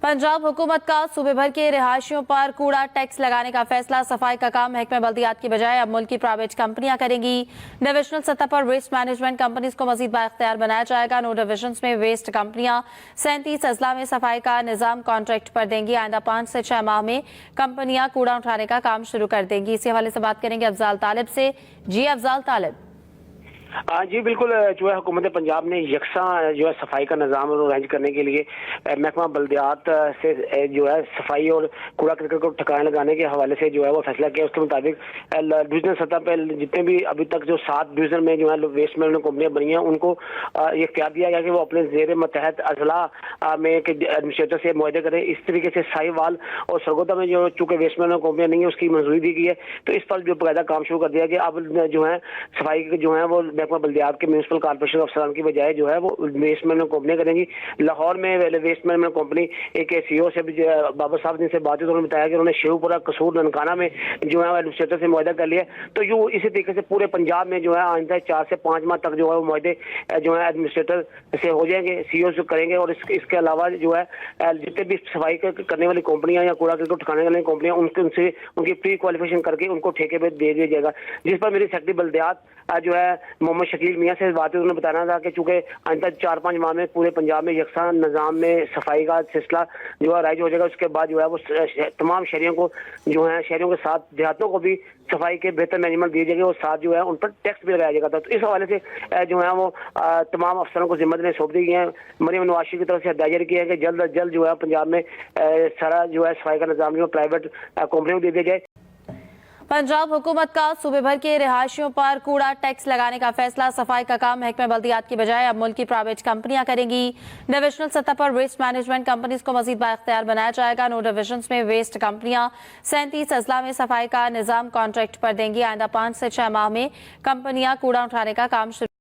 पंजाब हुकूमत का सूबे भर के रिहायशियों पर कूड़ा टैक्स लगाने का फैसला। सफाई का काम महकमे बल्दियात की बजाय अब मुल्क की प्राइवेट कंपनियां करेंगी। डिविजनल सतह पर वेस्ट मैनेजमेंट कंपनीज को मजीद बाइख्तियार बनाया जाएगा। 9 डिविजन में वेस्ट कंपनियां 37 अजला में सफाई का निजाम कॉन्ट्रैक्ट पर देंगी। आइंदा 5 से 6 माह में कंपनियां कूड़ा उठाने का काम शुरू कर देंगी। इसी हवाले से बात करेंगे अफजाल तालिब से। जी अफजाल तालिब। जी बिल्कुल, जो है हुकूमत पंजाब ने यकसा जो है सफाई का निज़ाम अरेंज करने के लिए महकमा बल्दियात से जो है सफाई और कूड़ा करकट को ठिकाने लगाने के हवाले से जो है वो फैसला किया। उसके मुताबिक डिवीजनल सतह पर जितने भी अभी तक जो 7 डिवीजन में जो है वेस्ट मैनेजमेंट कंपनियां बनी हैं उनको ये इख्तियार दिया गया कि वो अपने जेर मतहत अजला में एडमिनिस्ट्रेटर से मुआहदे करें। इस तरीके से साहिवाल और सरगोदा में जो चूंकि वेस्ट मैनेजमेंट कंपनियां नहीं है उसकी मंजूरी दी गई है, तो इस पर जो बाकायदा काम शुरू कर दिया गया। अब जो है सफाई जो है वो महकमा बल्दियात के म्यूनसिपल कॉर्पोरेशन अफसरान की बजाय जो है वो वेस्ट मैनेजमेंट कंपनी करेंगी। लाहौर में वेस्ट मैनेजमेंट कंपनी एक सीईओ से भी बाबर साहब जिनसे बात हुई तो उन्होंने बताया कि उन्होंने शेखपुरा कसूर ननकाना में जो है एडमिनिस्ट्रेटर से मुआहदा कर लिया। तो यूँ इसी तरीके से पूरे पंजाब में जो है आइंदा 4 से 5 माह तक जो है वो मुआहदे जो है एडमिनिस्ट्रेटर से हो जाएंगे, सीईओ से करेंगे। और इसके अलावा जो है जितने भी सफाई करने वाली कंपनियां या कूड़ा करकट उठाने वाली कंपनियां उनसे उनकी प्री क्वालिफिकेशन करके उनको ठेके पे दे दिया जाएगा। जिस पर मेरी सेक्रेटरी बल्दियात जो है मोहम्मद शकील मियाँ से बात हुई, उन्होंने बताना था कि चूंकि आइंदा 4-5 माह में पूरे पंजाब में यकसा निज़ाम में सफाई का सिलसिला जो है राइज हो जाएगा। उसके बाद जो है वो तमाम शहरियों को जो है शहरियों के साथ देहातों को भी सफाई के बेहतर मैनेजमेंट दिए जाएंगे और साथ जो है उन पर टैक्स भी लगाया जाएगा। तो इस हवाले से जो है वो तमाम अफसरों को जिम्मेदारियां सौंप दी गई हैं। मरीम नवाज की तरफ से हदायत जारी किया है कि जल्द अज जल्द जो है पंजाब में सारा जो है सफाई का निज़ाम जो प्राइवेट कंपनियों को दे दिया जाए। पंजाब हुकूमत का सूबे भर के रिहायशियों पर कूड़ा टैक्स लगाने का फैसला। सफाई का काम महकमे बल्दियात की बजाय अब मुल्क की प्राइवेट कंपनियां करेंगी। डिविजनल सतह पर वेस्ट मैनेजमेंट कंपनीज को मजीद बाइख्तियार बनाया जाएगा। 9 डिविजन में वेस्ट कंपनियां 37 अजला में सफाई का निजाम कॉन्ट्रैक्ट पर देंगी। आइंदा 5 से 6 माह में कंपनियां कूड़ा उठाने का काम शुरू